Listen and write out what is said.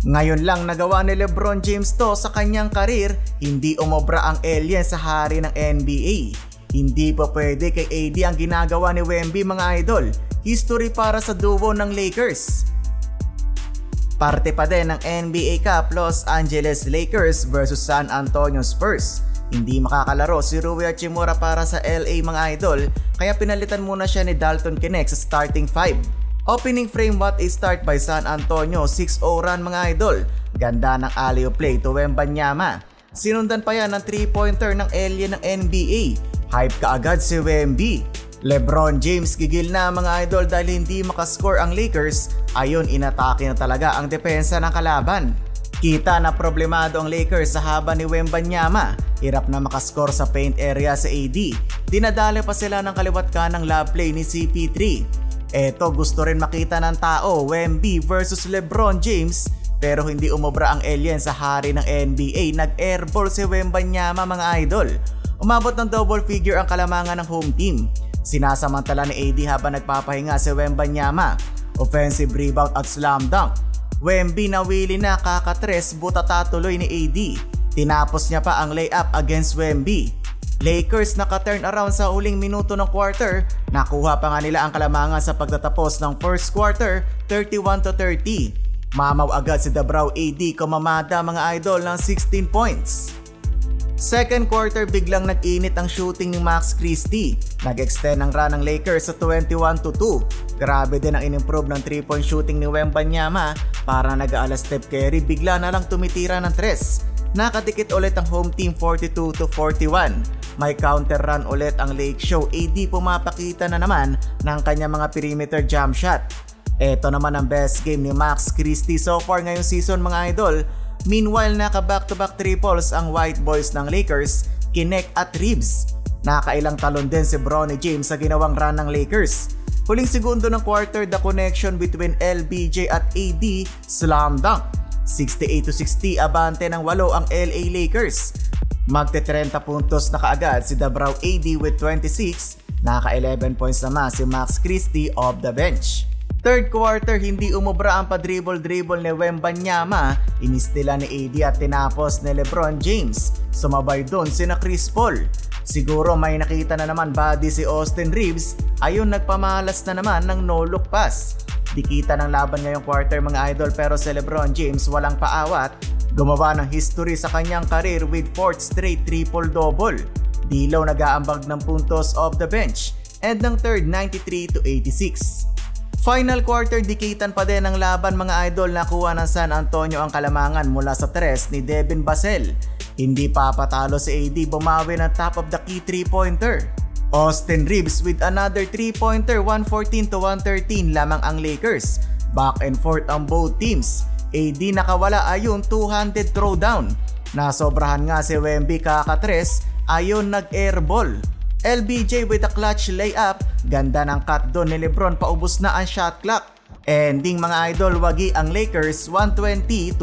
Ngayon lang nagawa ni LeBron James to sa kanyang karir, hindi umobra ang alien sa hari ng NBA. Hindi pa pwede kay AD ang ginagawa ni Wemby mga idol. History para sa duo ng Lakers. Parte pa din ng NBA Cup Los Angeles Lakers versus San Antonio Spurs. Hindi makakalaro si Rui Hachimura para sa LA mga idol, kaya pinalitan muna siya ni Dalton Knecht sa starting 5. Opening frame, what a start by San Antonio, 6-0 run mga idol. Ganda ng alley-oop play to Wembanyama. Sinundan pa yan ng 3-pointer ng alien ng NBA. Hype kaagad si Wemby. LeBron James gigil na mga idol dahil hindi makascore ang Lakers. Ayon, inatake na talaga ang depensa ng kalaban. Kita na problemado ang Lakers sa haba ni Wembanyama. Hirap na makascore sa paint area sa AD. Dinadali pa sila ng kaliwat kanang lob play ni CP3. Eto, gusto rin makita ng tao, Wemby versus LeBron James, pero hindi umobra ang alien sa hari ng NBA. Nag-airball si Wembanyama mga idol. Umabot ng double figure ang kalamangan ng home team. Sinasamantala ni AD habang nagpapahinga si Wembanyama. Offensive rebound at slam dunk. Wemby nawili na, kakatres, butata tuloy ni AD. Tinapos niya pa ang layup against Wemby. Lakers naka-turn around sa huling minuto ng quarter. Nakuha pa nga nila ang kalamangan sa pagtatapos ng first quarter, 31-30. Mamaw agad si Dabraw AD kumamada mga idol ng 16 points. Second quarter, biglang nag-init ang shooting ni Max Christie. Nag-extend ang run ng Lakers sa 21-2. Grabe din ang in-improve ng 3-point shooting ni Wembanyama. Para nag-aala Steph Curry, bigla na lang tumitira ng 3. Nakadikit ulit ang home team 42-41. May counter run ulit ang Lake Show. AD pumapakita na naman ng kanyang mga perimeter jump shot. Ito naman ang best game ni Max Christie so far ngayong season mga idol. Meanwhile, naka back-to-back triples ang White Boys ng Lakers, Knecht at Reeves. Nakailang talon din si Bronny James sa ginawang run ng Lakers. Huling segundo ng quarter, the connection between LBJ at AD, slam dunk. 68-60, abante ng 8 ang LA Lakers. Magte-30 puntos na kaagad si Dabraw AD with 26. Naka-11 points naman si Max Christie off the bench. Third quarter, hindi umubra ang pa-dribble-dribble ni Wembanyama. Inistila ni AD at tinapos ni LeBron James. Sumabay doon sina Chris Paul. Siguro may nakita na naman body si Austin Reeves. Ayun, nagpamalas na naman ng no-look pass. Dikita ng laban ngayong quarter mga idol, pero si LeBron James walang paawat. Gumawa ng history sa kanyang karir with 4th straight triple-double. Dilaw nag-aambag ng puntos off the bench. And ng third, 93-86. Final quarter, dikitan pa din ang laban mga idol. Nakuha ng San Antonio ang kalamangan mula sa 3 ni Devin Vassell. Hindi papatalo si AD, bumawi ng top of the key 3-pointer. Austin Reeves with another 3-pointer, 114-113 lamang ang Lakers. Back and forth ang both teams. AD nakawala, ayun, 200 throwdown. Nasobrahan nga si Wemby, kaka-3, ayun, nag-airball. LBJ with a clutch layup. Ganda ng cut doon ni LeBron, paubos na ang shot clock. Ending mga idol, wagi ang Lakers 120-115.